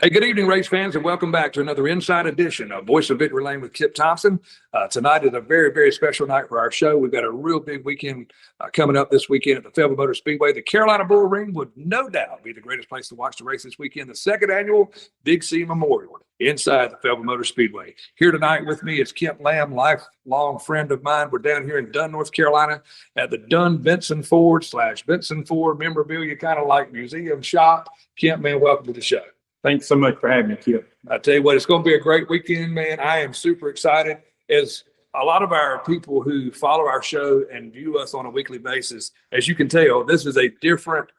Hey, good evening, race fans, and welcome back to another Inside Edition of Voice of Victory Lane with Kip Thompson. Tonight is a very, very special night for our show. We've got a real big weekend coming up this weekend at the Fayetteville Motor Speedway. The Carolina Bull Ring would no doubt be the greatest place to watch the race this weekend. The second annual Big C Memorial inside the Fayetteville Motor Speedway. Here tonight with me is Kip Lamb, lifelong friend of mine. We're down here in Dunn, North Carolina at the Dunn Benson Ford / Benson Ford memorabilia kind of like museum shop. Kip, man, welcome to the show. Thanks so much for having me, Kip. I tell you what, it's going to be a great weekend, man. I am super excited. As a lot of our people who follow our show and view us on a weekly basis, as you can tell, this is a different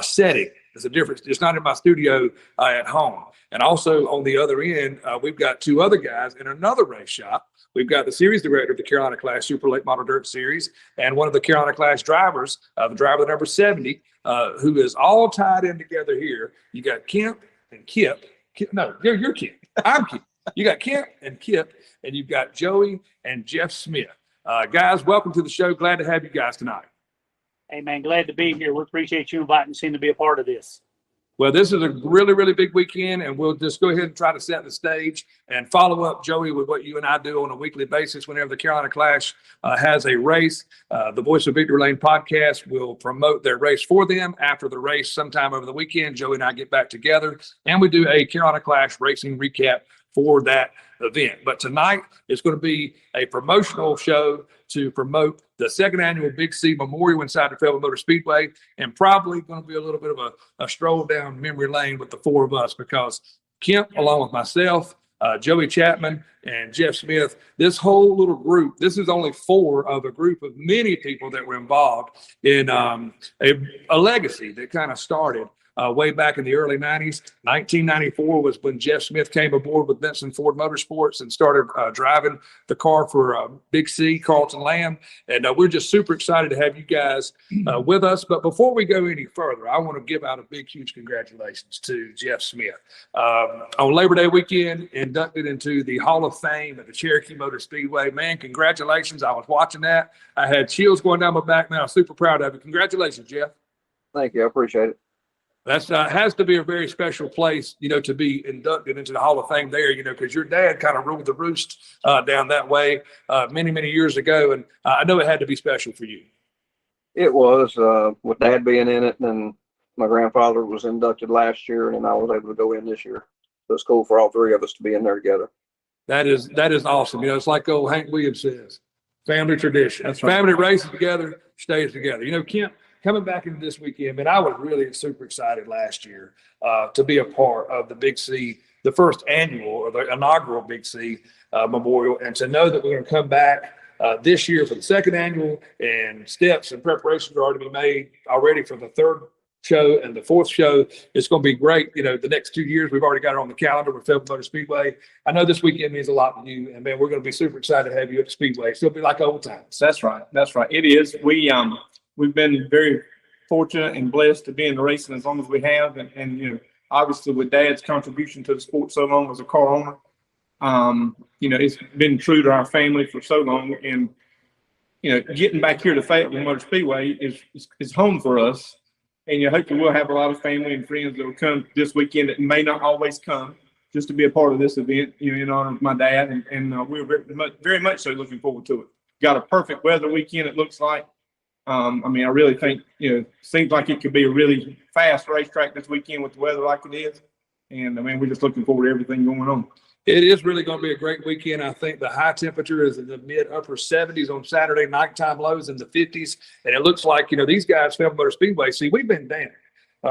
setting. It's a different. It's not in my studio at home. And also on the other end, we've got two other guys in another race shop. We've got the series director of the Carolina Clash Super Late Model Dirt Series and one of the Carolina Clash drivers, the driver number 70, who is all tied in together here. You got Kemp and Kip. No, you're Kip. I'm Kip. You got Kip and Kip, and you've got Joey and Jeff Smith. Guys, welcome to the show. Glad to have you guys tonight. Hey, man, glad to be here. We appreciate you inviting us in to be a part of this. Well, this is a really, really big weekend, and we'll just go ahead and try to set the stage and follow up, Joey, with what you and I do on a weekly basis whenever the Carolina Clash has a race. The Voice of Victory Lane podcast will promote their race for them. After the race, sometime over the weekend, Joey and I get back together, and we do a Carolina Clash racing recap for that event. But tonight is going to be a promotional show to promote the second annual Big C Memorial inside the Fayetteville Motor Speedway, and probably going to be a little bit of a stroll down memory lane with the four of us, because Kemp, along with myself, Joey Chapman, and Jeff Smith, this whole little group, this is only four of a group of many people that were involved in a legacy that kind of started way back in the early 90s. 1994 was when Jeff Smith came aboard with Benson Ford Motorsports and started driving the car for Big C, Carlton Lamb. And we're just super excited to have you guys with us. But before we go any further, I want to give out a big, huge congratulations to Jeff Smith. On Labor Day weekend, inducted into the Hall of Fame at the Cherokee Motor Speedway. Man, congratulations. I was watching that. I had chills going down my back, man. I'm super proud of you. Congratulations, Jeff. Thank you. I appreciate it. That's has to be a very special place, to be inducted into the Hall of Fame there, because your dad kind of ruled the roost down that way many, many years ago. And I know it had to be special for you. It was, with Dad being in it, and my grandfather was inducted last year, and then I was able to go in this year. So it's cool for all three of us to be in there together. That is awesome. It's like old Hank Williams says, family tradition. That's right. Family races together, stays together. Kemp, coming back into this weekend, man, I was really super excited last year to be a part of the Big C, the first annual or the inaugural Big C Memorial, and to know that we're going to come back this year for the second annual, and steps and preparations are already made already for the third show and the fourth show. It's going to be great. The next 2 years, we've already got it on the calendar with Fayetteville Motor Speedway. I know this weekend means a lot to you, and man, we're going to be super excited to have you at the Speedway. It's going to be like old times. That's right. That's right. It is. We've been very fortunate and blessed to be in the racing as long as we have. And obviously with Dad's contribution to the sport so long as a car owner, it's been true to our family for so long. And, getting back here to Fayetteville Motor Speedway is home for us. And hopefully we'll have a lot of family and friends that will come this weekend that may not always come just to be a part of this event, in honor of my dad. And we're very much so looking forward to it. Got a perfect weather weekend, it looks like. I really think, seems like it could be a really fast racetrack this weekend with the weather like it is. And we're just looking forward to everything going on. It is really going to be a great weekend. I think the high temperature is in the mid-upper 70s on Saturday, nighttime lows in the 50s. And it looks like, these guys, Fayetteville Motor Speedway, we've been down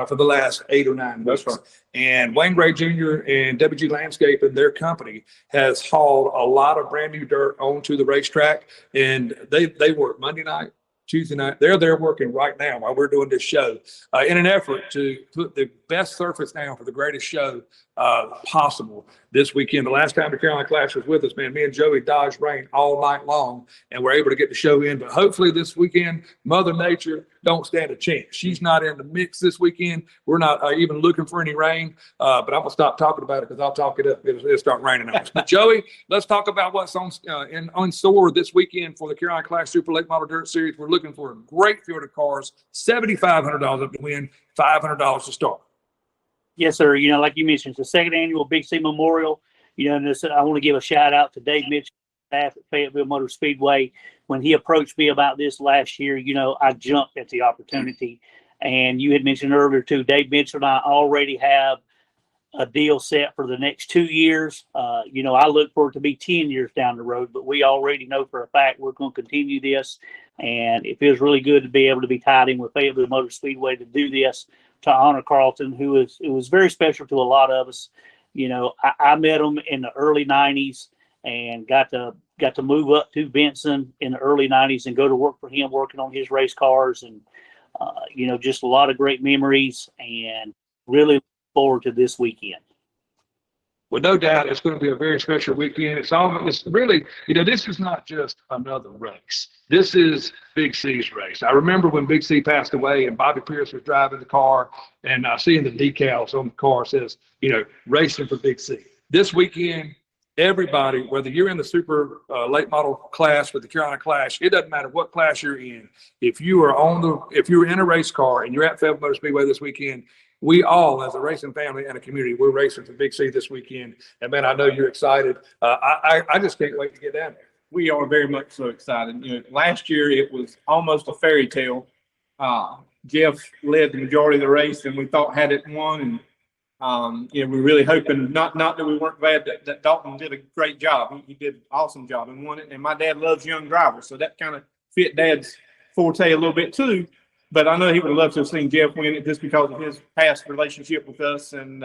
for the last 8 or 9 weeks. That's right. And Wayne Gray Jr. and WG Landscape and their company has hauled a lot of brand new dirt onto the racetrack. And they work Monday night, Tuesday night. They're there working right now while we're doing this show in an effort to put the best surface down for the greatest show possible this weekend. The last time the Carolina Clash was with us, man, me and Joey dodged rain all night long and we're able to get the show in. But hopefully this weekend, Mother Nature don't stand a chance. She's not in the mix this weekend. We're not even looking for any rain, but I'm going to stop talking about it because I'll talk it up. It'll start raining on us. But Joey, let's talk about what's on store this weekend for the Carolina Clash Super Late Model Dirt Series. We're looking for a great field of cars, $7,500 up to win, $500 to start. Yes, sir. You know, like you mentioned, it's the second annual Big C Memorial. You know, and this, I want to give a shout out to Dave Mitchell, staff at Fayetteville Motor Speedway. When he approached me about this last year, you know, I jumped at the opportunity. And you had mentioned earlier too, Dave Mitchell and I already have a deal set for the next 2 years. You know, I look for it to be 10 years down the road, but we already know for a fact we're going to continue this. And it feels really good to be able to be tied in with Fayetteville Motor Speedway to do this to honor Carlton, it was very special to a lot of us. You know, I met him in the early 90s and got to move up to Benson in the early 90s and go to work for him working on his race cars. And, you know, just a lot of great memories and really look forward to this weekend. Well, no doubt it's going to be a very special weekend. It's really, you know, this is not just another race. This is Big C's race. I remember when Big C passed away and Bobby Pierce was driving the car and seeing the decals on the car says, you know, racing for Big C. This weekend, everybody, whether you're in the super late model class with the Carolina Clash, it doesn't matter what class you're in. If you're in a race car and you're at Fayetteville Motor Speedway this weekend, we all, as a racing family and a community, we're racing for Big C this weekend. And man, I know you're excited. I just can't wait to get down there. We are very much so excited. You know, last year it was almost a fairy tale. Jeff led the majority of the race, and we thought had it won. And you know, we're really hoping not that we weren't glad that Dalton did a great job. He did an awesome job and won it. And my dad loves young drivers, so that kind of fit Dad's forte a little bit too. But I know he would love to have seen Jeff win it just because of his past relationship with us. And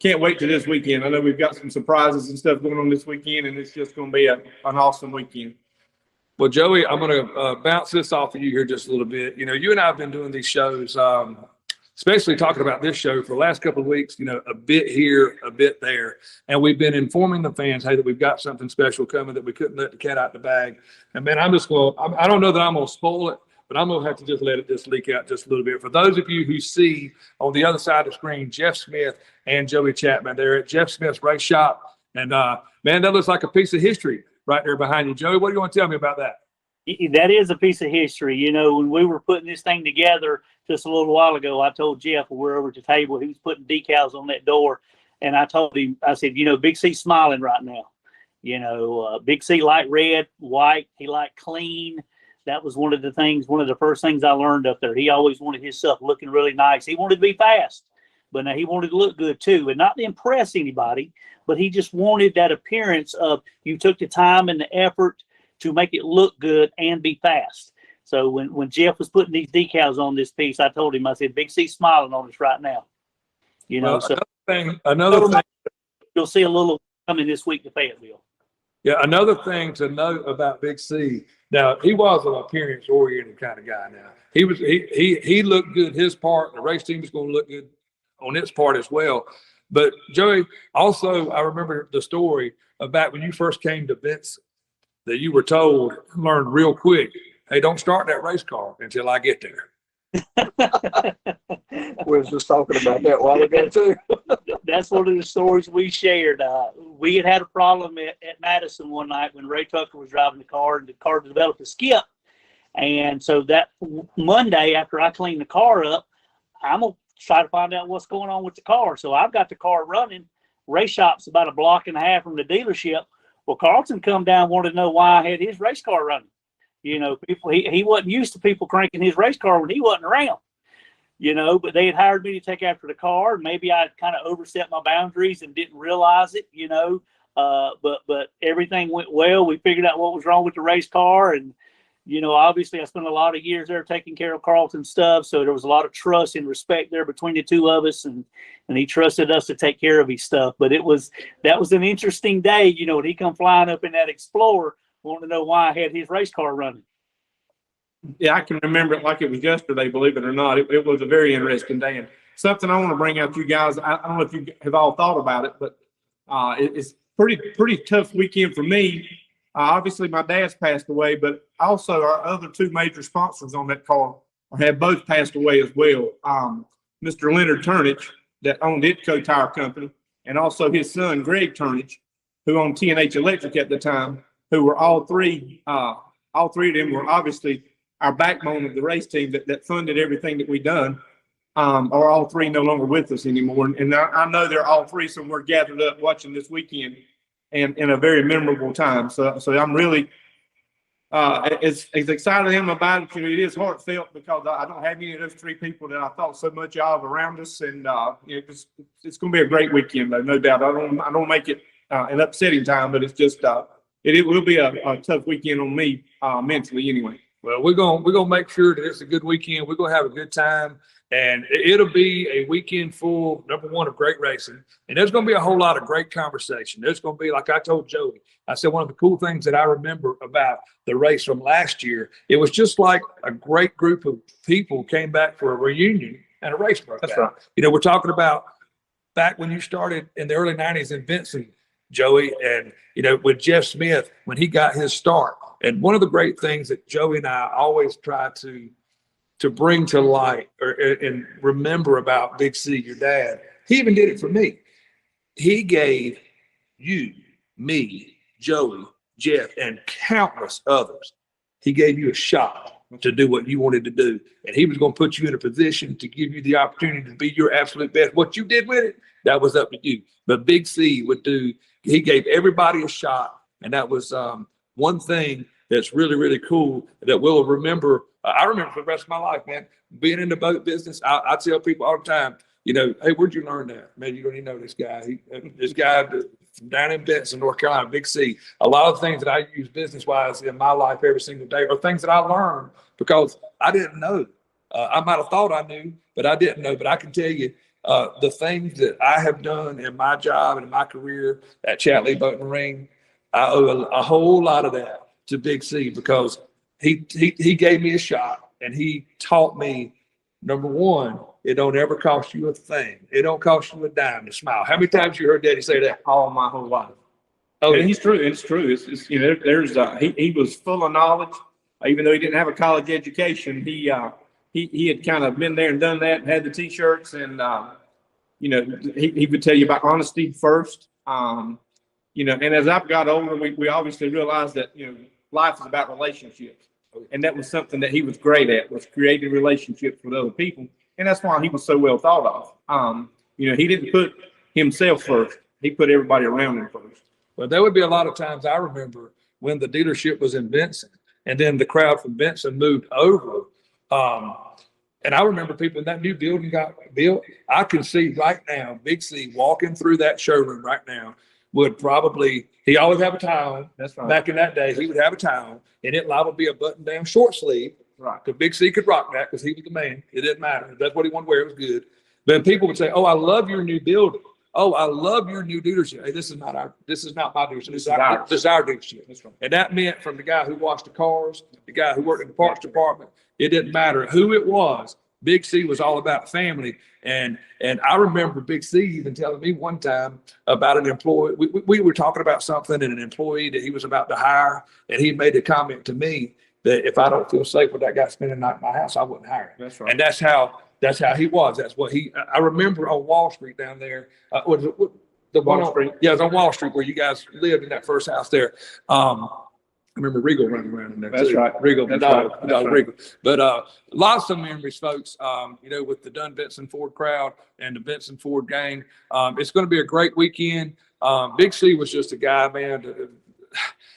can't wait to this weekend. I know we've got some surprises and stuff going on this weekend, and it's just going to be an awesome weekend. Well, Joey, I'm going to bounce this off of you here just a little bit. You know, you and I have been doing these shows, especially talking about this show for the last couple of weeks, you know, a bit here, a bit there. And we've been informing the fans, hey, that we've got something special coming, that we couldn't let the cat out the bag. And man, I don't know that I'm going to spoil it, but I'm going to have to just let it just leak out just a little bit. For those of you who see on the other side of the screen, Jeff Smith and Joey Chapman, they're at Jeff Smith's race shop. And man, that looks like a piece of history right there behind you. Joey, what do you want to tell me about that? That is a piece of history. You know, when we were putting this thing together just a little while ago, I told Jeff when we were over at the table, he was putting decals on that door. And I told him, I said, you know, Big C's smiling right now. You know, Big C liked red, white. He liked clean. That was one of the first things I learned up there. He always wanted his stuff looking really nice. He wanted to be fast, but now he wanted to look good too. And not to impress anybody, but he just wanted that appearance of you took the time and the effort to make it look good and be fast. So when Jeff was putting these decals on this piece, I told him, I said, Big C's smiling on us right now. You know, well, another thing, you'll see a little coming this week to Fayetteville. Yeah, another thing to note about Big C. Now, he was an appearance-oriented kind of guy. Now he looked good his part. The race team is going to look good on its part as well. But Joey, also, I remember the story about when you first came to Benson that you were told, learned real quick, hey, don't start that race car until I get there. We was just talking about that a while ago too. That's one of the stories we shared. We had a problem at Madison one night when Ray Tucker was driving the car, and the car developed a skip. And so that Monday, after I cleaned the car up, I'm going to try to find out what's going on with the car. So I've got the car running. Race shop's about a block and a half from the dealership. Well, Carlton come down, wanted to know why I had his race car running. You know, people he wasn't used to people cranking his race car when he wasn't around. You know, but they had hired me to take after the car. Maybe I kind of overstepped my boundaries and didn't realize it, you know. But everything went well. We figured out what was wrong with the race car. And, you know, obviously I spent a lot of years there taking care of Carlton's stuff. So there was a lot of trust and respect there between the two of us. And he trusted us to take care of his stuff. But that was an interesting day, you know, when he come flying up in that Explorer, wanting to know why I had his race car running. Yeah, I can remember it like it was yesterday, believe it or not. It was a very interesting day. And something I want to bring out to you guys, I don't know if you have all thought about it, but it's pretty tough weekend for me. Obviously, my dad's passed away, but also our other two major sponsors on that car have both passed away as well. Mr. Leonard Turnage, that owned Itco Tire Company, and also his son, Greg Turnage, who owned T&H Electric at the time, who were all three of them were obviously our backbone of the race team that funded everything that we done. are all three no longer with us anymore. And I know they're all three somewhere gathered up watching this weekend and in a very memorable time. So I'm really, as excited as I am about it. You know, it is heartfelt because I don't have any of those three people that I thought so much of around us. And, you know, it's going to be a great weekend, though, no doubt. I don't make it an upsetting time, but it's just, it will be a tough weekend on me, mentally anyway. Well, we're gonna make sure that it's a good weekend. We're gonna have a good time, and it'll be a weekend full, number one, of great racing, and there's gonna be a whole lot of great conversation. There's gonna be, like I told Joey, I said one of the cool things that I remember about the race from last year, it was just like a great group of people came back for a reunion and a race broke That's out. right. You know, we're talking about back when you started in the early '90s in Benson, Joey, and you know, with Jeff Smith when he got his start. And one of the great things that Joey and I always try to bring to light and remember about Big C, your dad, he even did it for me. He gave you, me, Joey, Jeff, and countless others. He gave you a shot to do what you wanted to do. And he was going to put you in a position to give you the opportunity to be your absolute best. What you did with it, that was up to you. But Big C he gave everybody a shot. And that was one thing that's really, really cool that we'll remember. I remember for the rest of my life, man, being in the boat business. I tell people all the time, you know, hey, where'd you learn that? Man, you don't even know this guy. This guy from down in Benson, North Carolina, Big C. A lot of things that I use business-wise in my life every single day are things that I learned because I didn't know. I might have thought I knew, but I didn't know. But I can tell you, the things that I have done in my job and in my career at Chatley Boat and Ring, I owe a whole lot of that to Big C because he gave me a shot and he taught me, number one, it don't ever cost you a thing. It don't cost you a dime to smile. How many times you heard Daddy say that? All my whole life. Oh, And he's true. It's true. It's you know, there's he was full of knowledge, even though he didn't have a college education. He had kind of been there and done that and had the t-shirts and you know, he would tell you about honesty first. You know, and as I've got older, we obviously realized that, you know, life is about relationships. And that was something that he was great at, was creating relationships with other people. And that's why he was so well thought of. You know, he didn't put himself first. He put everybody around him first. well, there would be a lot of times I remember when the dealership was in Benson and then the crowd from Benson moved over. And I remember people in that new building got built. I can see right now, Big C walking through that showroom right now would probably, he always have a tie on. That's right. Back in that day, he would have a tie on and it liable to be a button down short sleeve. Right. Because Big C could rock that because he was the man. It didn't matter. If that's what he wanted to wear, it was good. But people would say, oh, I love your new building. Oh, I love your new dealership. Hey, this is not my dealership. This is our dealership. That's right. And that meant from the guy who washed the cars, the guy who worked in the parts department, it didn't matter who it was. Big C was all about family. And I remember Big C even telling me one time about an employee. We were talking about something and an employee that he was about to hire. And he made a comment to me that if I don't feel safe with that guy spending the night in my house, I wouldn't hire him. That's right. And that's how he was. That's what I remember on Wall Street down there. Was it the one Wall Street? Yeah, it was on Wall Street where you guys lived in that first house there. I remember Regal running around in there. That's too. right. Regal, the That's dog, right. the dog That's Regal. But lots of memories, folks. You know, with the Dunn Benson Ford crowd and the Benson Ford gang. It's going to be a great weekend. Big C was just a guy, man.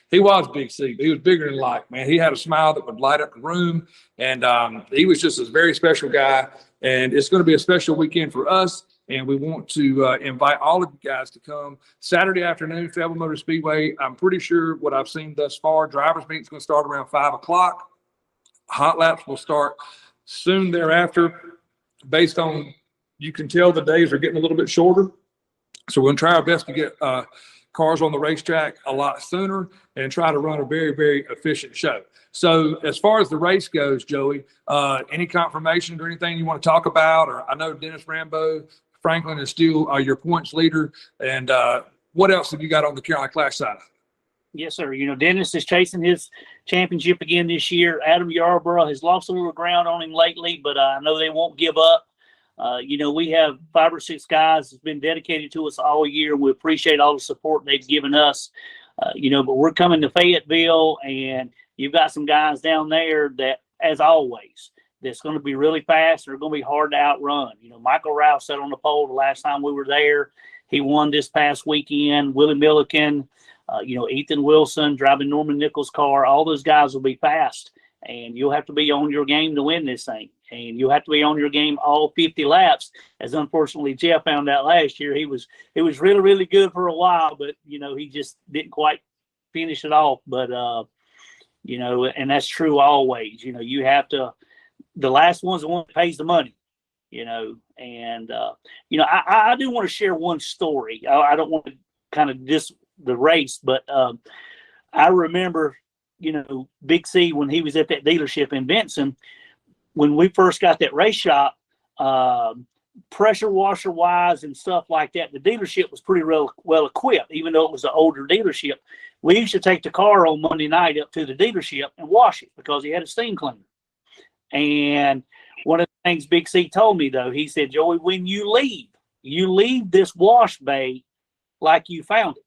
He was Big C, but he was bigger than life, man. He had a smile that would light up the room, and he was just a very special guy. And it's going to be a special weekend for us. And we want to invite all of you guys to come Saturday afternoon, Fayetteville Motor Speedway. I'm pretty sure what I've seen thus far, drivers meeting is going to start around 5 o'clock. Hot laps will start soon thereafter. Based on, you can tell the days are getting a little bit shorter. So we're going to try our best to get cars on the racetrack a lot sooner and try to run a very, very efficient show. So as far as the race goes, Joey, any confirmations or anything you want to talk about? Or I know Dennis Rambo, Franklin is still your points leader. And what else have you got on the Carolina Clash side? Yes, sir. You know, Dennis is chasing his championship again this year. Adam Yarborough has lost a little ground on him lately, but I know they won't give up. You know, we have 5 or 6 guys that's been dedicated to us all year. We appreciate all the support they've given us. You know, but we're coming to Fayetteville, and you've got some guys down there that, as always, that's going to be really fast and are going to be hard to outrun. You know, Michael Rouse sat on the pole the last time we were there. He won this past weekend. Willie Milliken, you know, Ethan Wilson driving Norman Nichols' car. All those guys will be fast, and you'll have to be on your game to win this thing. And you'll have to be on your game all 50 laps, as unfortunately Jeff found out last year. He was really, really good for a while, but, you know, he just didn't quite finish it off. But, you know, and that's true always. You know, you have to, the last one's the one that pays the money, you know. And, you know, I do want to share one story. I don't want to kind of the race, but I remember, you know, Big C, when he was at that dealership in Benson, when we first got that race shop, pressure washer wise and stuff like that, the dealership was pretty well equipped, even though it was an older dealership. We used to take the car on Monday night up to the dealership and wash it because he had a steam cleaner. And one of the things Big C told me, though, he said, Joey, when you leave this wash bay like you found it.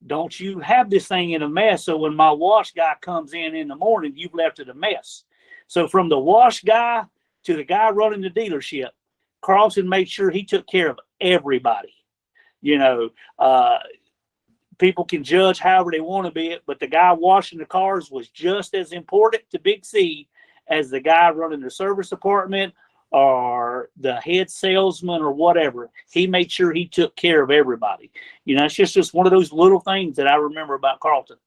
Don't you have this thing in a mess, so when my wash guy comes in the morning, you've left it a mess. So from the wash guy to the guy running the dealership, Carlson made sure he took care of everybody. You know, people can judge however they want to be it, but the guy washing the cars was just as important to Big C as the guy running the service department or the head salesman or whatever. He made sure he took care of everybody. You know, it's just one of those little things that I remember about Carlton.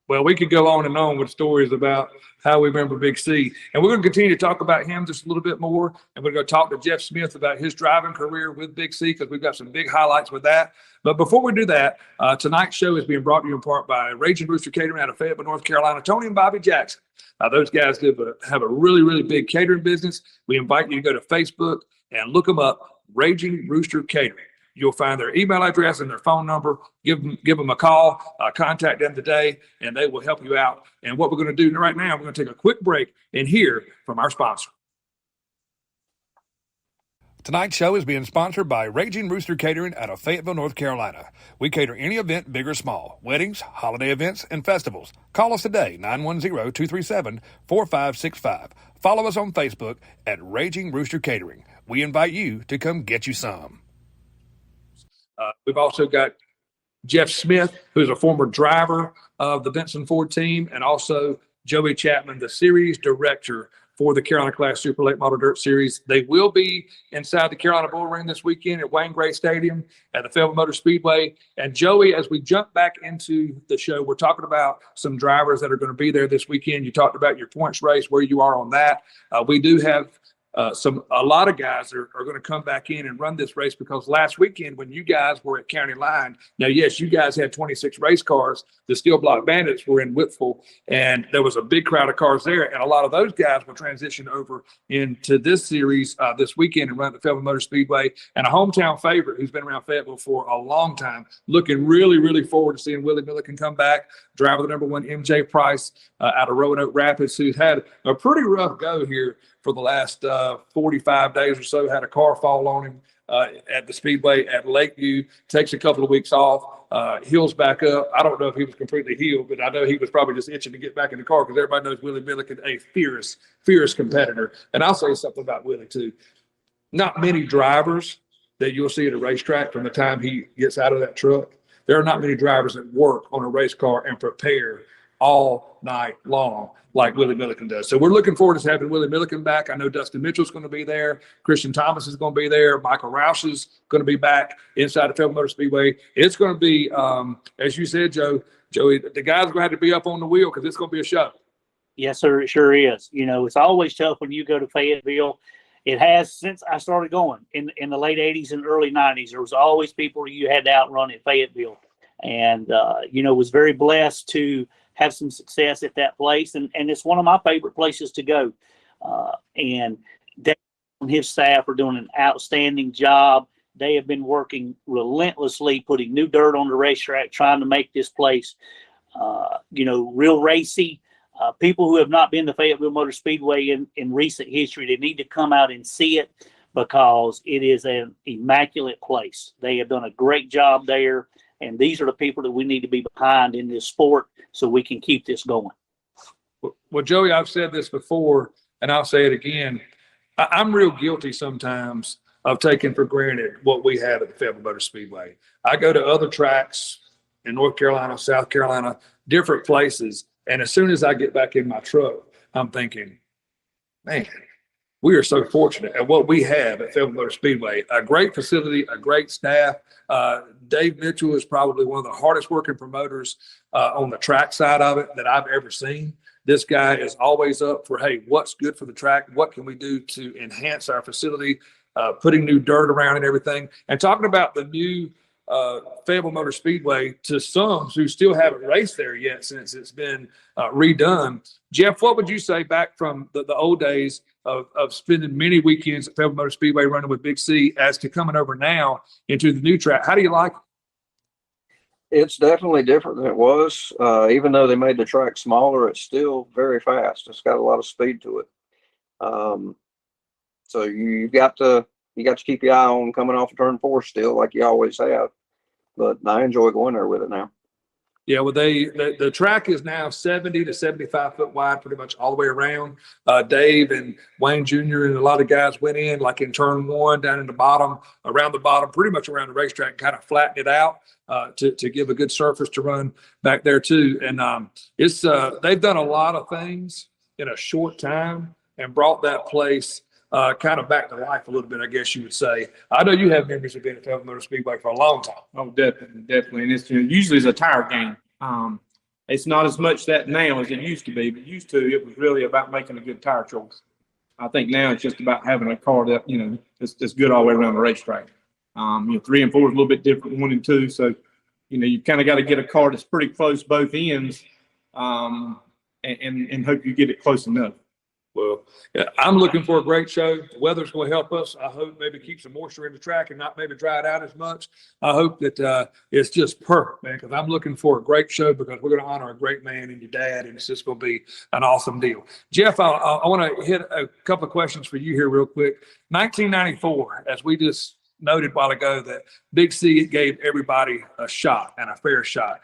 Well, we could go on and on with stories about how we remember Big C. And we're going to continue to talk about him just a little bit more. And we're going to talk to Jeff Smith about his driving career with Big C, because we've got some big highlights with that. But before we do that, tonight's show is being brought to you in part by Raging Rooster Catering out of Fayetteville, North Carolina. Tony and Bobby Jackson. Those guys have a really, really big catering business. We invite you to go to Facebook and look them up, Raging Rooster Catering. You'll find their email address and their phone number. Give them a call, contact them today, and they will help you out. And what we're going to do right now, we're going to take a quick break and hear from our sponsor. Tonight's show is being sponsored by Raging Rooster Catering out of Fayetteville, North Carolina. We cater any event, big or small, weddings, holiday events, and festivals. Call us today, 910-237-4565. Follow us on Facebook at Raging Rooster Catering. We invite you to come get you some. We've also got Jeff Smith, who's a former driver of the Benson Ford team, and also Joey Chapman, the series director for the Carolina Clash Super Late Model Dirt Series. They will be inside the Carolina Bull Ring this weekend at Wayne Gray Stadium at the Fayetteville Motor Speedway. And Joey, as we jump back into the show, we're talking about some drivers that are going to be there this weekend. You talked about your points race, where you are on that. We do have a lot of guys are going to come back in and run this race, because last weekend when you guys were at County Line, now, yes, you guys had 26 race cars. The Steel Block Bandits were in Whitfield, and there was a big crowd of cars there. And a lot of those guys will transition over into this series this weekend and run at the Fayetteville Motor Speedway. And a hometown favorite who's been around Fayetteville for a long time, looking really, really forward to seeing Willie Milliken come back, driver the number one MJ Price out of Roanoke Rapids, who's had a pretty rough go here for the last 45 days or so. Had a car fall on him at the Speedway at Lakeview, takes a couple of weeks off, heals back up. I don't know if he was completely healed, but I know he was probably just itching to get back in the car, because everybody knows Willie Milliken, a fierce competitor. And I'll say something about Willie too. Not many drivers that you'll see at a racetrack from the time he gets out of that truck. There are not many drivers that work on a race car and prepare all night long like Willie Milliken does. So we're looking forward to having Willie Milliken back. I know Dustin Mitchell's going to be there. Christian Thomas is going to be there. Michael Rouse is going to be back inside the Fayetteville Motor Speedway. It's going to be, as you said, Joey, the guys are going to have to be up on the wheel, because it's going to be a show. Yes, sir. It sure is. You know, it's always tough when you go to Fayetteville. It has since I started going in the late 80s and early 90s. There was always people you had to outrun at Fayetteville. And, you know, was very blessed to have some success at that place. And it's one of my favorite places to go. And Dave and his staff are doing an outstanding job. They have been working relentlessly, putting new dirt on the racetrack, trying to make this place, you know, real racy. People who have not been to Fayetteville Motor Speedway in recent history, they need to come out and see it, because it is an immaculate place. They have done a great job there. And these are the people that we need to be behind in this sport so we can keep this going. Well, Joey, I've said this before, and I'll say it again, I'm real guilty sometimes of taking for granted what we have at the Fayetteville Motor Speedway. I go to other tracks in North Carolina, South Carolina, different places, and as soon as I get back in my truck, I'm thinking, man, we are so fortunate at what we have at Fayetteville Motor Speedway. A great facility, a great staff. Dave Mitchell is probably one of the hardest working promoters on the track side of it that I've ever seen. This guy is always up for, hey, what's good for the track? What can we do to enhance our facility? Putting new dirt around and everything. And talking about the new Fayetteville Motor Speedway to some who still haven't raced there yet since it's been redone. Jeff, what would you say back from the old days of spending many weekends at Fayetteville Motor Speedway running with Big C as to coming over now into the new track? How do you like it? It's definitely different than it was. Even though they made the track smaller, it's still very fast. It's got a lot of speed to it. So you got to keep your eye on coming off of turn 4 still, like you always have. But I enjoy going there with it now. Yeah, well, the track is now 70 to 75 foot wide, pretty much all the way around. Dave and Wayne Jr. and a lot of guys went in, like in turn 1, down in the bottom, around the bottom, pretty much around the racetrack, and kind of flattened it out to give a good surface to run back there too. And it's they've done a lot of things in a short time and brought that place kind of back to life a little bit, I guess you would say. I know you have memories of being at Fayetteville Motor Speedway for a long time. Oh, definitely. And it's usually it's a tire game. It's not as much that now as it used to be, but used to, it was really about making a good tire choice. I think now it's just about having a car that, it's good all the way around the racetrack. 3 and 4 is a little bit different than 1 and 2. So, you kind of got to get a car that's pretty close both ends, and hope you get it close enough. Well, yeah, I'm looking for a great show. The weather's going to help us. I hope maybe keep some moisture in the track and not maybe dry it out as much. I hope that it's just perfect, man, because I'm looking for a great show because we're going to honor a great man and your dad, and it's just going to be an awesome deal. Jeff, I want to hit a couple of questions for you here real quick. 1994, as we just noted a while ago, that Big C gave everybody a shot and a fair shot.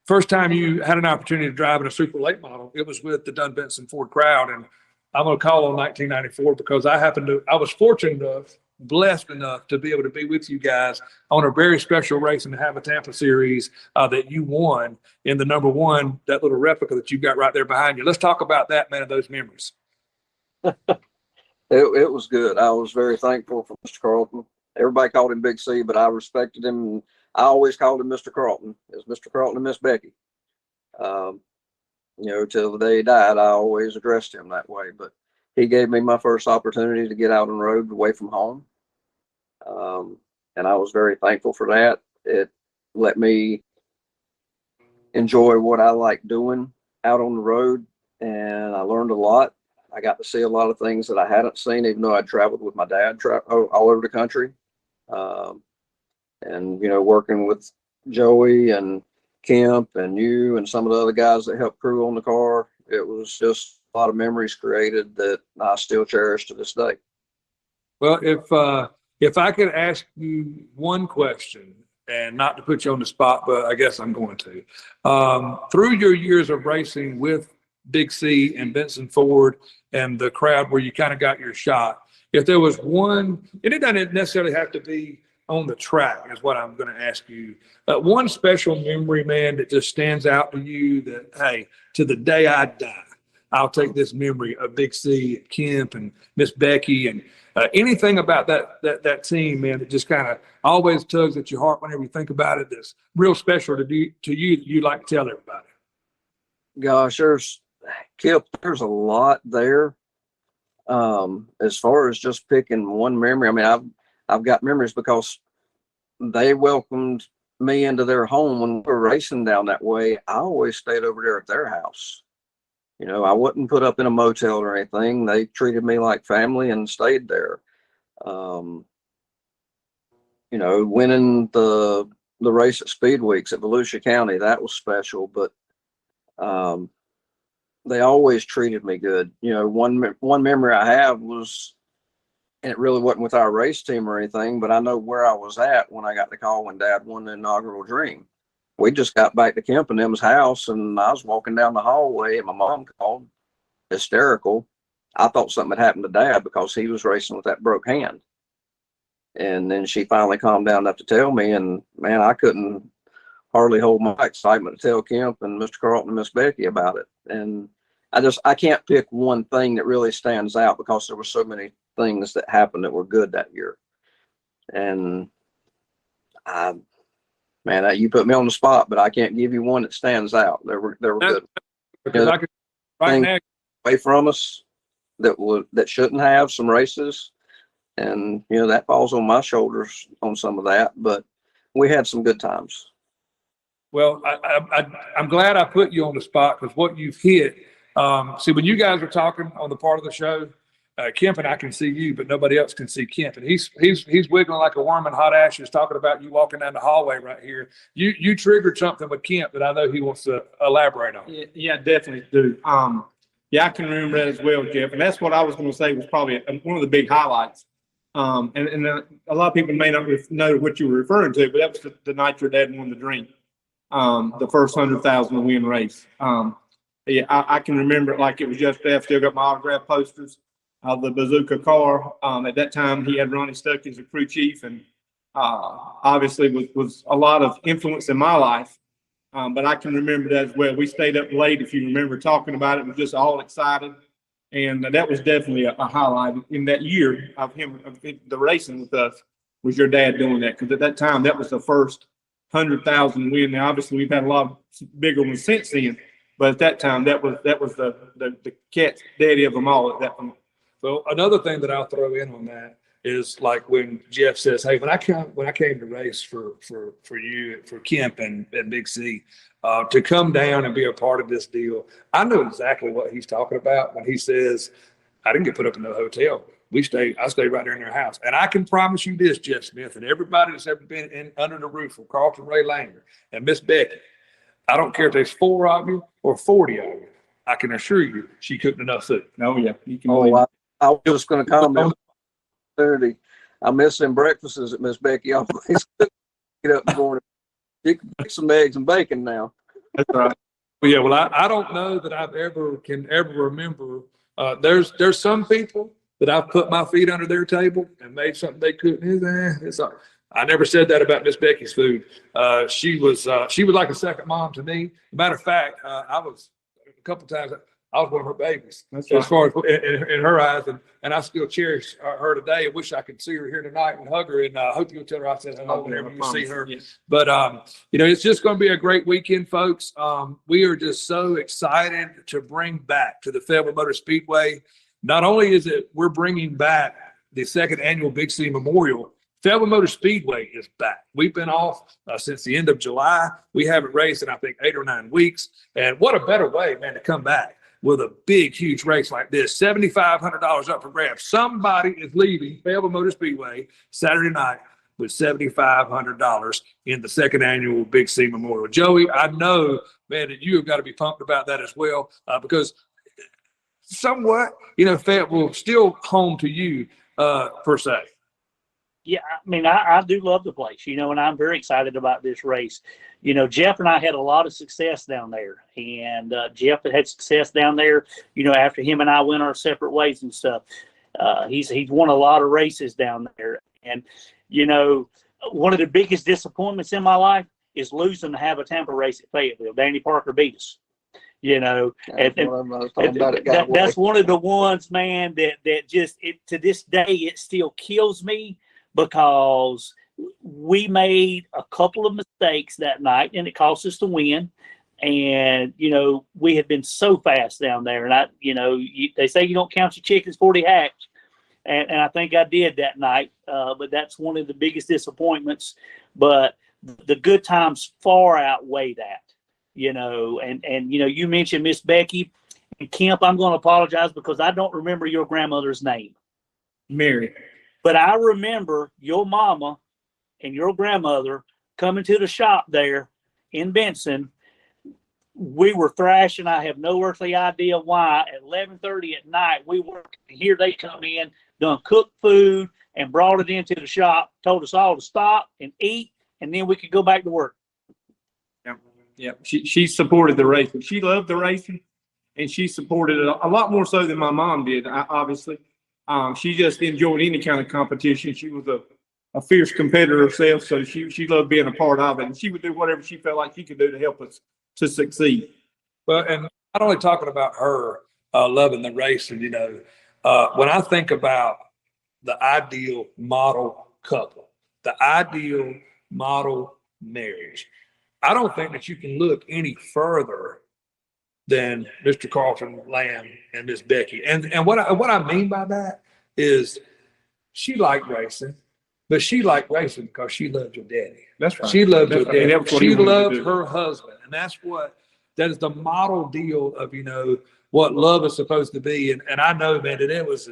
First time you had an opportunity to drive in a super late model, it was with the Dunn Benson Ford crowd. And I'm going to call on 1994 because I was fortunate enough, blessed enough to be able to be with you guys on a very special race in the Have a Tampa series that you won in the number 1, that little replica that you got right there behind you. Let's talk about that, man, and those memories. It was good. I was very thankful for Mr. Carlton. Everybody called him Big C, but I respected him. And I always called him Mr. Carlton. It was Mr. Carlton and Miss Becky. Till the day he died, I always addressed him that way. But he gave me my first opportunity to get out on the road away from home. And I was very thankful for that. It let me enjoy what I like doing out on the road. And I learned a lot. I got to see a lot of things that I hadn't seen, even though I traveled with my dad all over the country. And, working with Joey and Kemp and you and some of the other guys that helped crew on the car, it was just a lot of memories created that I still cherish to this day. Well, if I could ask you one question, and not to put you on the spot, but I guess I'm going to. Through your years of racing with Big C and Benson Ford and the crowd where you kind of got your shot, if there was one, and it doesn't necessarily have to be on the track is what I'm going to ask you. One special memory, man, that just stands out to you that, hey, to the day I die, I'll take this memory of Big C and Kemp and Miss Becky and anything about that team, man, that just kind of always tugs at your heart whenever you think about it. That's real special to you that you'd like to tell everybody. Gosh, there's a lot there. As far as just picking one memory, I mean, I've got memories because they welcomed me into their home when we were racing down that way. I always stayed over there at their house. I wouldn't put up in a motel or anything. They treated me like family and stayed there. Winning the race at Speed Weeks at Volusia County, that was special, but they always treated me good. One memory I have was, and it really wasn't with our race team or anything, but I know where I was at when I got the call when Dad won the inaugural Dream. We just got back to Kemp and them's house, and I was walking down the hallway, and my mom called, hysterical, I thought something had happened to Dad because he was racing with that broke hand. And then she finally calmed down enough to tell me, and man, I couldn't hardly hold my excitement to tell Kemp and Mr. Carlton and Miss Becky about it. And I can't pick one thing that really stands out because there were so many things that happened that were good that year. And man, you put me on the spot, but I can't give you one that stands out. They were good. Because I could, right now, Away from us that shouldn't have some races. And, that falls on my shoulders on some of that, but we had some good times. well, I'm glad I put you on the spot because what you've hit, see, when you guys were talking on the part of the show, Kemp and I can see you, but nobody else can see Kemp. And he's wiggling like a worm in hot ashes talking about you walking down the hallway right here. You triggered something with Kemp that I know he wants to elaborate on. Yeah, definitely do. Yeah, I can remember that as well, Jeff. And that's what I was going to say was probably one of the big highlights. And a lot of people may not know what you were referring to, but that was the night your dad won the dream. The first 100,000 win race. Yeah, I can remember it like it was yesterday. I've still got my autograph posters of the Bazooka car. At that time, he had Ronnie Stuckey as a crew chief, and obviously was a lot of influence in my life. But I can remember that as well. We stayed up late, if you remember, talking about it. We're just all excited. And that was definitely a highlight in that year of him, the racing with us, was your dad doing that. Because at that time, that was the first 100,000 win. Now, obviously, we've had a lot of bigger ones since then. But at that time, that was the cat's daddy of them all at that point. So another thing that I'll throw in on that is like when Jeff says, "Hey, when I came to race for you, for Kemp and Big C, to come down and be a part of this deal, I know exactly what he's talking about when he says, I didn't get put up in no hotel. I stayed right there in their house. And I can promise you this, Jeff Smith, and everybody that's ever been under the roof of Carlton Ray Langer and Miss Becky, I don't care if there's 4 of you or 40 of you. I can assure you she cooked enough food." Oh, yeah. You can I was just going to comment. I miss them breakfasts that Miss Becky always get up in the morning. You can make some eggs and bacon now. That's right. Well, yeah, well, I don't know that can ever remember. There's some people that I've put my feet under their table and made something they couldn't. I never said that about Miss Becky's food. She was like a second mom to me. Matter of fact, I was a couple times. I was one of her babies, That's as far as in her eyes, and I still cherish her today. I wish I could see her here tonight and hug her, and I hope you'll tell her I said hello whenever you see her. Yes. But it's just going to be a great weekend, folks. We are just so excited to bring back to the Fayetteville Motor Speedway. Not only is it we're bringing back the second annual Big C Memorial, Fayetteville Motor Speedway is back. We've been off since the end of July. We haven't raced in, I think, 8 or 9 weeks. And what a better way, man, to come back with a big, huge race like this. $7,500 up for grabs. Somebody is leaving Fayetteville Motor Speedway Saturday night with $7,500 in the second annual Big C Memorial. Joey, I know, man, that you have got to be pumped about that as well, because somewhat, Fayetteville still home to you, per se. Yeah, I mean, I do love the place, and I'm very excited about this race. Jeff and I had a lot of success down there, and Jeff had success down there, after him and I went our separate ways and stuff. He's won a lot of races down there. And, one of the biggest disappointments in my life is losing the Have a Tampa race at Fayetteville. Danny Parker beat us. That's one of the ones, man, that just to this day, it still kills me, because we made a couple of mistakes that night and it cost us the win. And, we had been so fast down there, and they say you don't count your chickens before they hatch. And I think I did that night. But that's one of the biggest disappointments, but the good times far outweigh that, and you mentioned Miss Becky and Kemp. I'm going to apologize because I don't remember your grandmother's name. Mary. But I remember your mama and your grandmother coming to the shop there in Benson. We were thrashing. I have no earthly idea why. At 11:30 at night, we were here. They come in, done cooked food, and brought it into the shop. Told us all to stop and eat, and then we could go back to work. Yeah. She supported the racing. She loved the racing. and she supported it a lot more so than my mom did, obviously. She just enjoyed any kind of competition. She was a fierce competitor herself, so she loved being a part of it, and she would do whatever she felt like she could do to help us to succeed. Well, and not only talking about her loving the racing, when I think about the ideal model couple, the ideal model marriage, I don't think that you can look any further than Mr. Carlton Lamb and Miss Becky. And what I mean by that is she liked racing, but she liked racing because she loved your daddy. That's right. She loved your That's right. And daddy. that's what he She wanted to loved do. her husband. And that is the model deal of, what love is supposed to be. And I know, man, that was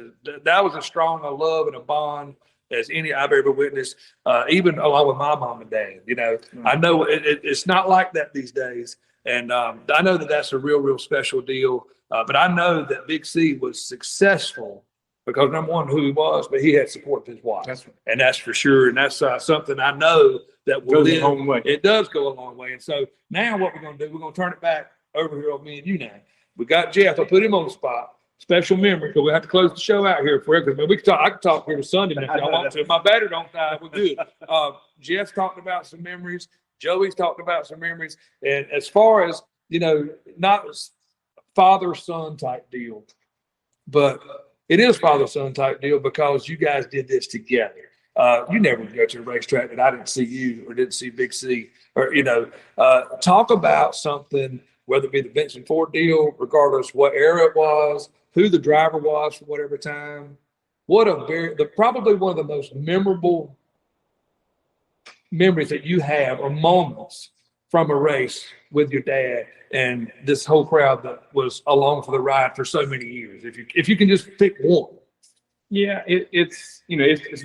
as strong a love and a bond as any I've ever witnessed, even along with my mom and dad. I know it's not like that these days. And I know that that's a real, real special deal. But I know that Big C was successful because, number one, who he was, but he had support of his wife. That's right. And that's for sure. And that's something I know that will Goes a live. long way. It does go a long way. And so now what we're going to do, we're going to turn it back over here on me and you now. We got Jeff. I put him on the spot. Special memory, because we have to close the show out here for you. Because we can talk. I can talk here to Sunday if y'all want to. If my battery don't die, we're good. Jeff's talked about some memories. Joey's talked about some memories. And as far as not father-son type deal, but it is father-son type deal because you guys did this together. You never would go to a racetrack that I didn't see you or didn't see Big C or talk about something, whether it be the Benson Ford deal, regardless what era it was, who the driver was for whatever time. Probably one of the most memorable memories that you have or moments from a race with your dad and this whole crowd that was along for the ride for so many years. If you can just pick one. Yeah, it's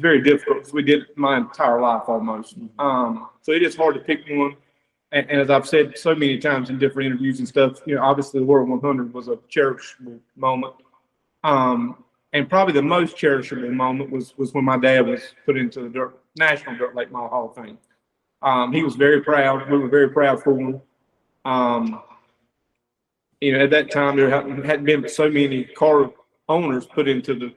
very difficult because we did it my entire life almost. So it is hard to pick one. And as I've said so many times in different interviews and stuff, obviously the World 100 was a cherishable moment. And probably the most cherishable moment was when my dad was put into the National Dirt Late Model Hall of Fame. He was very proud. We were very proud for him. At that time, there hadn't been so many car owners put into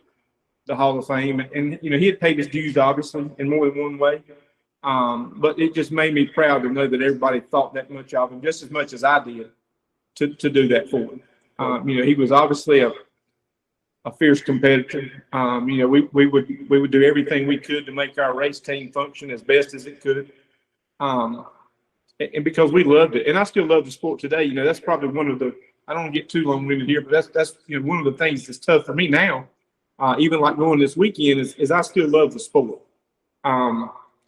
the Hall of Fame. And he had paid his dues, obviously, in more than one way. But it just made me proud to know that everybody thought that much of him, just as much as I did, to do that for him. He was obviously a fierce competitor. We would do everything we could to make our race team function as best as it could. And because we loved it, and I still love the sport today. That's probably one of the, I don't want to get too long-winded here, but that's one of the things that's tough for me now. Even like going this weekend is I still love the sport.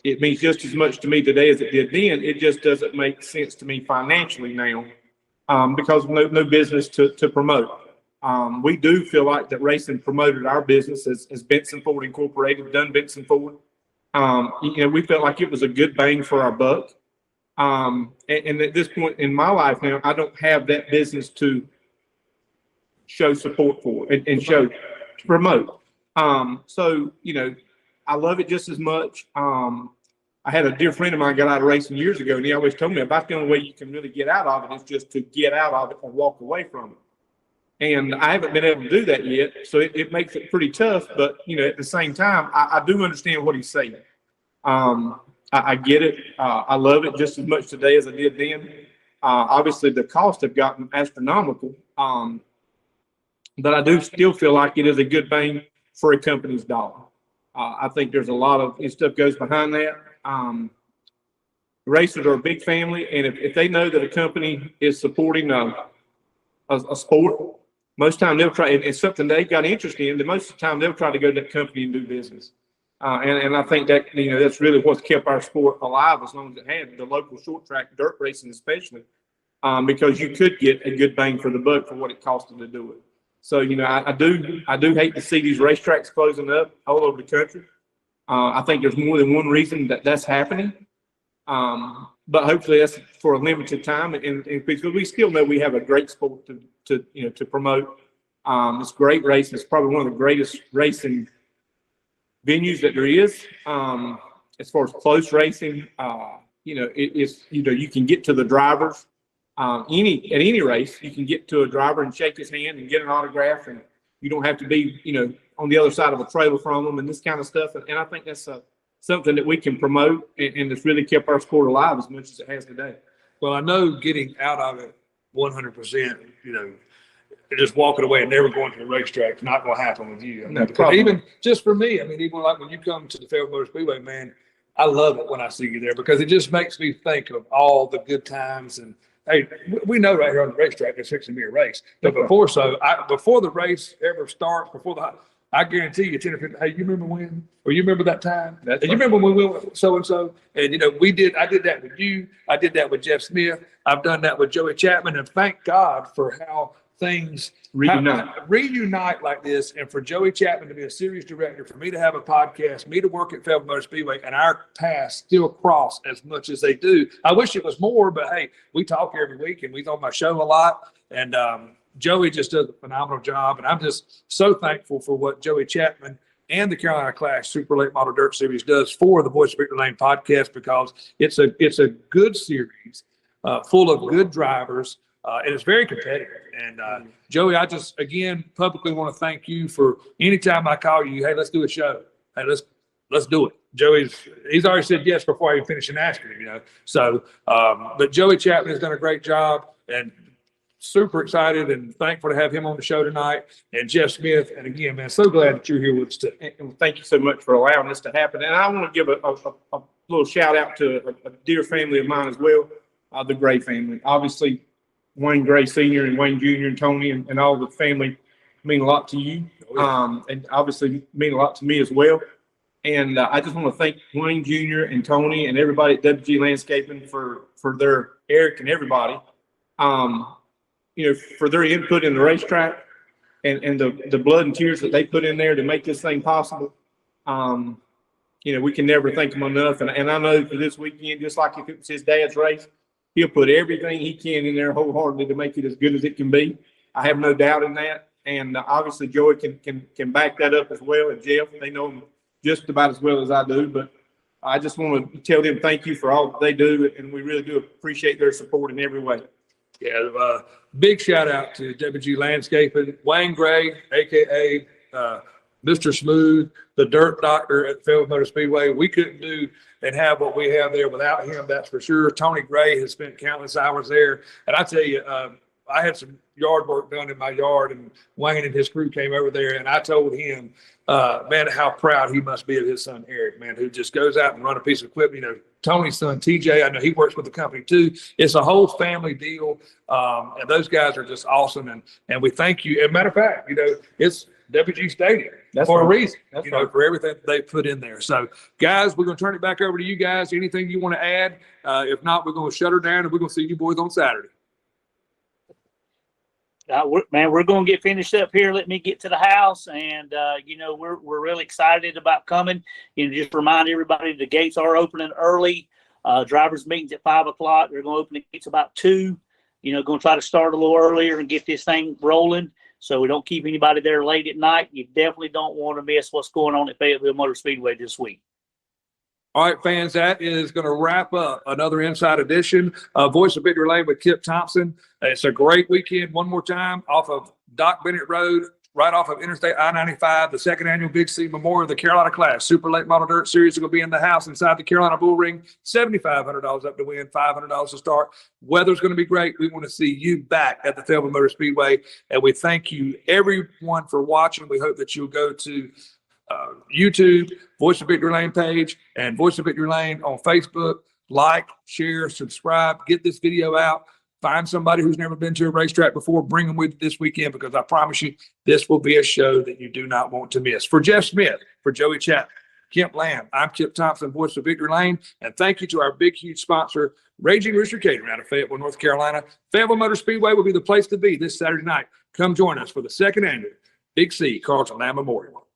It means just as much to me today as it did then. It just doesn't make sense to me financially now because no business to promote. We do feel like that racing promoted our business as Benson Ford Incorporated, done Benson Ford. We felt like it was a good bang for our buck. And at this point in my life now, I don't have that business to show support for and show to promote. So I love it just as much. I had a dear friend of mine got out of racing years ago, and he always told me about the only way you can really get out of it is just to get out of it or walk away from it. And I haven't been able to do that yet, so it makes it pretty tough. But at the same time, I do understand what he's saying. I get it. I love it just as much today as I did then. Obviously, the costs have gotten astronomical, but I do still feel like it is a good bang for a company's dollar. I think there's a lot of stuff goes behind that. Racers are a big family, and if they know that a company is supporting a sport, most of the time they'll try. It's something they've got interest in. Most of the time they'll try to go to that company and do business. And I think that that's really what's kept our sport alive as long as it had the local short track dirt racing, especially because you could get a good bang for the buck for what it costed to do it. So I do hate to see these racetracks closing up all over the country. I think there's more than one reason that's happening. But hopefully that's for a limited time, and because we still know we have a great sport to promote. It's great racing. It's probably one of the greatest racing venues that there is. As far as close racing, you can get to the drivers. At any race, you can get to a driver and shake his hand and get an autograph, and you don't have to be, on the other side of a trailer from them and this kind of stuff. And I think that's something that we can promote, and it's really kept our sport alive as much as it has today. Well, I know getting out of it 100%, just walking away and never going to the racetrack is not going to happen with you. No, because probably. even just for me, even like when you come to the Fayetteville Motor Speedway, man, I love it when I see you there because it just makes me think of all the good times. And hey, we know right here on the racetrack there's fixing to be a race. But before the race ever starts, I guarantee you 10 or 15, hey, you remember when? Or you remember that time? That's And you remember when we went with so-and-so? And, I did that with you. I did that with Jeff Smith. I've done that with Joey Chapman. And thank God for how things reunite like this. And for Joey Chapman to be a series director, for me to have a podcast, me to work at Fayetteville Motor Speedway, and our paths still cross as much as they do. I wish it was more, but hey, we talk every week and we on my show a lot. And, Joey just does a phenomenal job, and I'm just so thankful for what Joey Chapman and the Carolina Clash Super Late Model Dirt Series does for the Voice of Victory Lane podcast, because it's a good series full of good drivers, and it's very competitive. And Joey, I just again publicly want to thank you for anytime I call you. Hey, let's do a show. Hey, let's do it. He's already said yes before I even finished asking him. So, but Joey Chapman has done a great job, and super excited and thankful to have him on the show tonight, and Jeff Smith. And again, man, so glad that you're here with us today. And thank you so much for allowing this to happen. And I want to give a little shout out to a dear family of mine as well, the Gray family. Obviously, Wayne Gray Sr. and Wayne Jr. and Tony and all the family mean a lot to you, and obviously mean a lot to me as well. And I just want to thank Wayne Jr. and Tony and everybody at WG Landscaping for their, Eric and everybody, for their input in the racetrack and the blood and tears that they put in there to make this thing possible. We can never thank them enough. And I know for this weekend, just like if it was his dad's race, he'll put everything he can in there wholeheartedly to make it as good as it can be. I have no doubt in that. And obviously Joey can back that up as well. And Jeff, they know him just about as well as I do. But I just want to tell them thank you for all that they do. And we really do appreciate their support in every way. Yeah, big shout out to WG Landscaping, Wayne Gray, aka Mr. Smooth, the Dirt Doctor at Fayetteville Motor Speedway. We couldn't do and have what we have there without him, that's for sure. Tony Gray has spent countless hours there, and I tell you, I had some yard work done in my yard, and Wayne and his crew came over there, and I told him, man, how proud he must be of his son Eric, man, who just goes out and run a piece of equipment. Tony's son TJ, I know he works with the company too. It's a whole family deal, and those guys are just awesome. And we thank you. As a matter of fact, it's WG Stadium for a reason. For everything they put in there. So, guys, we're going to turn it back over to you guys. Anything you want to add? If not, we're going to shut her down, and we're going to see you boys on Saturday. We're going to get finished up here. Let me get to the house, and we're really excited about coming. Just remind everybody the gates are opening early. Drivers meetings at 5:00. They're going to open the gates about 2. Going to try to start a little earlier and get this thing rolling, so we don't keep anybody there late at night. You definitely don't want to miss what's going on at Fayetteville Motor Speedway this week. All right, fans, that is going to wrap up another Inside Edition of Voice of Victory Lane with Kip Thompson. It's a great weekend. One more time off of Doc Bennett Road, right off of Interstate I-95, the second annual Big C Memorial, the Carolina Clash Super Late Model Dirt Series are going to be in the house inside the Carolina Bull Ring. $7,500 up to win, $500 to start. Weather's going to be great. We want to see you back at the Fayetteville Motor Speedway, and we thank you, everyone, for watching. We hope that you'll go to YouTube, Voice of Victory Lane page, and Voice of Victory Lane on Facebook. Like, share, subscribe, get this video out. Find somebody who's never been to a racetrack before. Bring them with you this weekend, because I promise you, this will be a show that you do not want to miss. For Jeff Smith, for Joey Chapman, Kemp Lamb, I'm Kip Thompson, Voice of Victory Lane, and thank you to our big, huge sponsor, Raging Rooster Catering out of Fayetteville, North Carolina. Fayetteville Motor Speedway will be the place to be this Saturday night. Come join us for the second annual Big C Carlton Lamb Memorial.